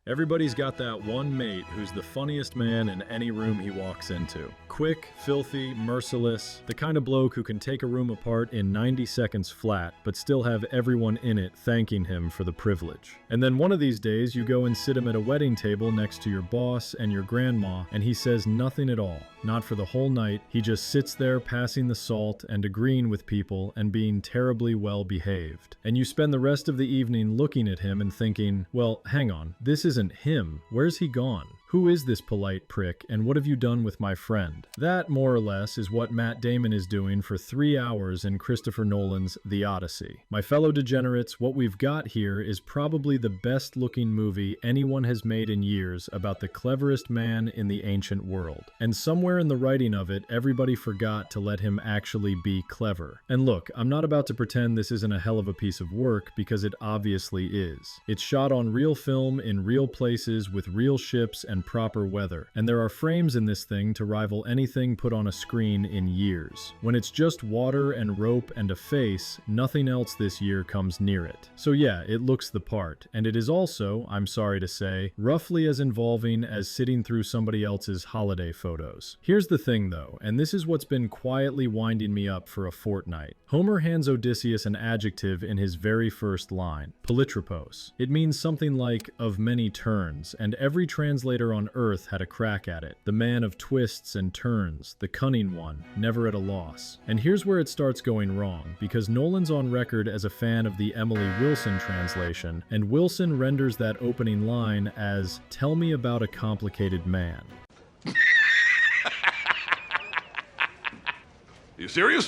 Everybody's got that one mate who's the funniest man in any room he walks into. Quick, filthy, merciless, the kind of bloke who can take a room apart in 90 seconds flat, but still have everyone in it thanking him for the privilege. And then one of these days you go and sit him at a wedding table next to your boss and your grandma, and he says nothing at all. Not for the whole night. He just sits there passing the salt and agreeing with people and being terribly well behaved. And you spend the rest of the evening looking at him and thinking, well, hang on, this isn't him. Where's he gone? Who is this polite prick, and what have you done with my friend? That, more or less, is what Matt Damon is doing for 3 hours in Christopher Nolan's The Odyssey. My fellow degenerates, what we've got here is probably the best-looking movie anyone has made in years about the cleverest man in the ancient world. And somewhere in the writing of it, everybody forgot to let him actually be clever. And look, I'm not about to pretend this isn't a hell of a piece of work, because it obviously is. It's shot on real film in real places with real ships and proper weather, and there are frames in this thing to rival anything put on a screen in years. When it's just water and rope and a face, nothing else this year comes near it. So yeah, it looks the part, and it is also, I'm sorry to say, roughly as involving as sitting through somebody else's holiday photos. Here's the thing though, and this is what's been quietly winding me up for a fortnight. Homer hands Odysseus an adjective in his very first line, polytropos. It means something like of many turns, and every translator on Earth had a crack at it. The man of twists and turns, the cunning one, never at a loss. And here's where it starts going wrong, because Nolan's on record as a fan of the Emily Wilson translation, and Wilson renders that opening line as, "Tell me about a complicated man." You serious?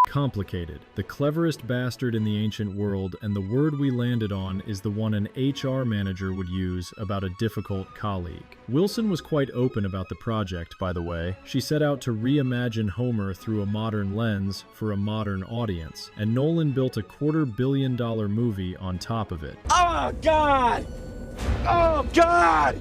Complicated, the cleverest bastard in the ancient world, and the word we landed on is the one an HR manager would use about a difficult colleague. Wilson was quite open about the project, by the way. She set out to reimagine Homer through a modern lens for a modern audience, and Nolan built a $250 million movie on top of it. Oh, God! Oh, God!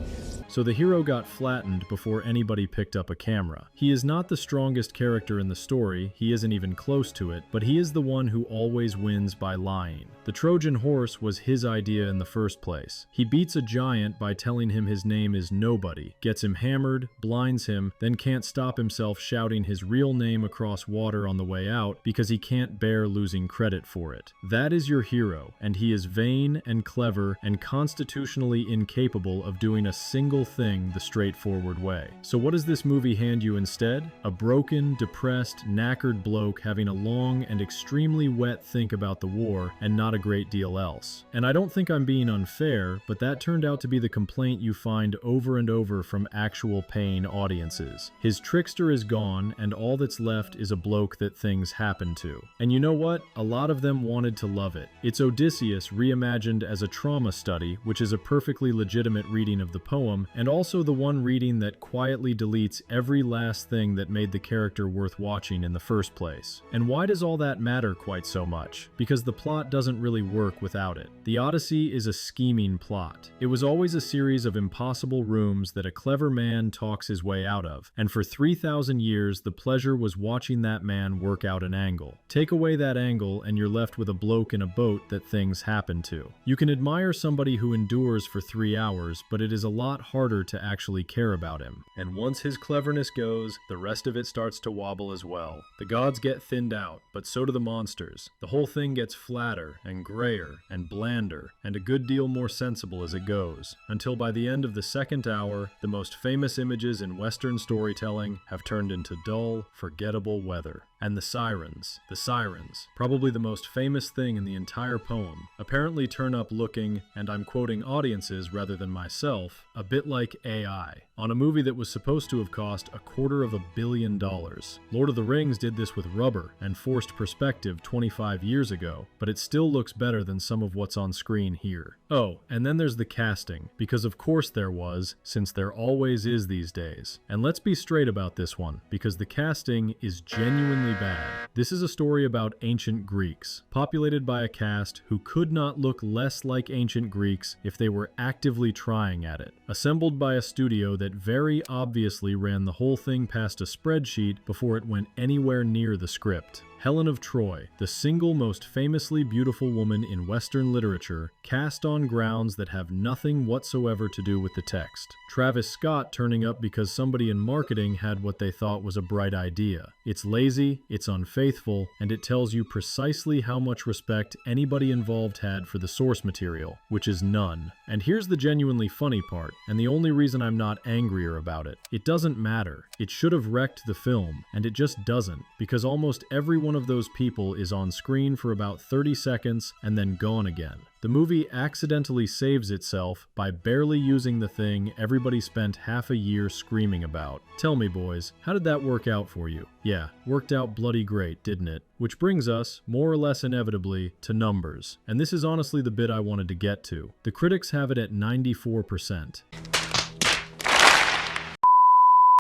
So the hero got flattened before anybody picked up a camera. He is not the strongest character in the story, he isn't even close to it, but he is the one who always wins by lying. The Trojan horse was his idea in the first place. He beats a giant by telling him his name is Nobody, gets him hammered, blinds him, then can't stop himself shouting his real name across water on the way out because he can't bear losing credit for it. That is your hero, and he is vain and clever and constitutionally incapable of doing a single thing the straightforward way. So what does this movie hand you instead? A broken, depressed, knackered bloke having a long and extremely wet think about the war and not a great deal else. And I don't think I'm being unfair, but that turned out to be the complaint you find over and over from actual paying audiences. His trickster is gone, and all that's left is a bloke that things happen to. And you know what? A lot of them wanted to love it. It's Odysseus reimagined as a trauma study, which is a perfectly legitimate reading of the poem, and also the one reading that quietly deletes every last thing that made the character worth watching in the first place. And why does all that matter quite so much? Because the plot doesn't really work without it. The Odyssey is a scheming plot. It was always a series of impossible rooms that a clever man talks his way out of, and for 3,000 years the pleasure was watching that man work out an angle. Take away that angle and you're left with a bloke in a boat that things happen to. You can admire somebody who endures for 3 hours, but it is a lot harder to actually care about him. And once his cleverness goes, the rest of it starts to wobble as well. The gods get thinned out, but so do the monsters. The whole thing gets flatter and grayer and blander, and a good deal more sensible as it goes, until by the end of the second hour, the most famous images in Western storytelling have turned into dull, forgettable weather. And the sirens, probably the most famous thing in the entire poem, apparently turn up looking, and I'm quoting audiences rather than myself, a bit like AI, on a movie that was supposed to have cost $250 million. Lord of the Rings did this with rubber and forced perspective 25 years ago, but it still looks better than some of what's on screen here. Oh, and then there's the casting, because of course there was, since there always is these days. And let's be straight about this one, because the casting is genuinely bad. This is a story about ancient Greeks, populated by a cast who could not look less like ancient Greeks if they were actively trying at it. Assembled by a studio that very obviously ran the whole thing past a spreadsheet before it went anywhere near the script. Helen of Troy, the single most famously beautiful woman in Western literature, cast on grounds that have nothing whatsoever to do with the text. Travis Scott turning up because somebody in marketing had what they thought was a bright idea. It's lazy, it's unfaithful, and it tells you precisely how much respect anybody involved had for the source material, which is none. And here's the genuinely funny part, and the only reason I'm not angrier about it. It doesn't matter. It should have wrecked the film, and it just doesn't, because almost every one of those people is on screen for about 30 seconds and then gone again. The movie accidentally saves itself by barely using the thing everybody spent half a year screaming about. Tell me, boys, how did that work out for you? Yeah, worked out bloody great, didn't it? Which brings us, more or less inevitably, to numbers. And this is honestly the bit I wanted to get to. The critics have it at 94%.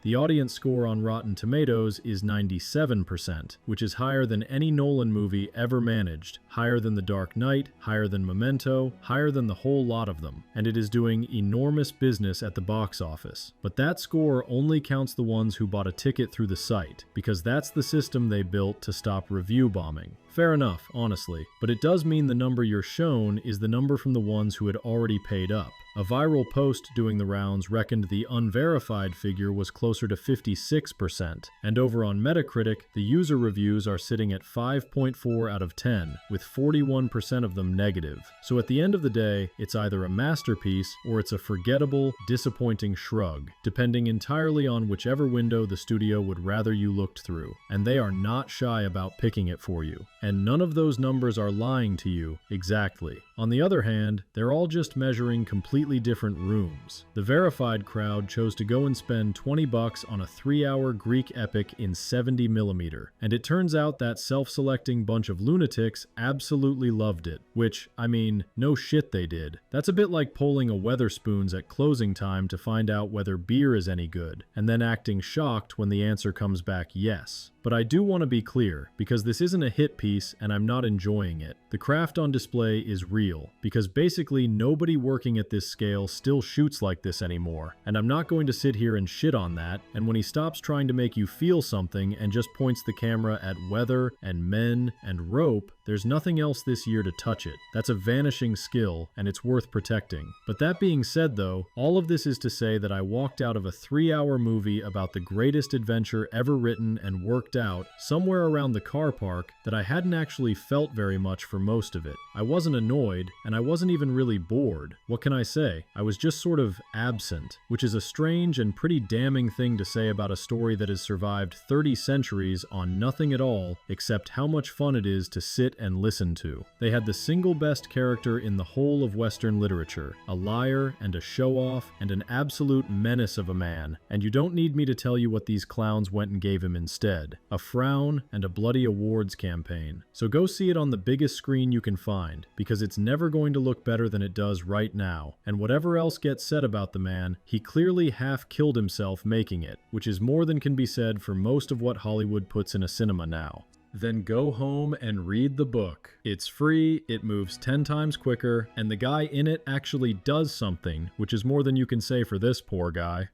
The audience score on Rotten Tomatoes is 97%, which is higher than any Nolan movie ever managed, higher than The Dark Knight, higher than Memento, higher than the whole lot of them, and it is doing enormous business at the box office. But that score only counts the ones who bought a ticket through the site, because that's the system they built to stop review bombing. Fair enough, honestly, but it does mean the number you're shown is the number from the ones who had already paid up. A viral post doing the rounds reckoned the unverified figure was closer to 56%, and over on Metacritic, the user reviews are sitting at 5.4 out of 10, with 41% of them negative. So at the end of the day, it's either a masterpiece or it's a forgettable, disappointing shrug, depending entirely on whichever window the studio would rather you looked through, and they are not shy about picking it for you. And none of those numbers are lying to you exactly. On the other hand, they're all just measuring completely different rooms. The verified crowd chose to go and spend $20 on a 3-hour Greek epic in 70mm, and it turns out that self-selecting bunch of lunatics absolutely loved it, which, I mean, no shit they did. That's a bit like polling a Weatherspoons at closing time to find out whether beer is any good, and then acting shocked when the answer comes back yes. But I do want to be clear, because this isn't a hit piece and I'm not enjoying it. The craft on display is real, because basically nobody working at this scale still shoots like this anymore, and I'm not going to sit here and shit on that, and when he stops trying to make you feel something and just points the camera at weather and men and rope, there's nothing else this year to touch it. That's a vanishing skill, and it's worth protecting. But that being said though, all of this is to say that I walked out of a 3-hour movie about the greatest adventure ever written and worked out somewhere around the car park that I hadn't actually felt very much for most of it. I wasn't annoyed, and I wasn't even really bored. What can I say? I was just sort of absent, which is a strange and pretty damning thing to say about a story that has survived 30 centuries on nothing at all except how much fun it is to sit and listen to. They had the single best character in the whole of Western literature, a liar and a show-off and an absolute menace of a man, and you don't need me to tell you what these clowns went and gave him instead. A frown and a bloody awards campaign. So go see it on the biggest screen you can find, because it's never going to look better than it does right now. And whatever else gets said about the man, he clearly half killed himself making it, which is more than can be said for most of what Hollywood puts in a cinema now. Then go home and read the book. It's free, it moves 10 times quicker, and the guy in it actually does something, which is more than you can say for this poor guy.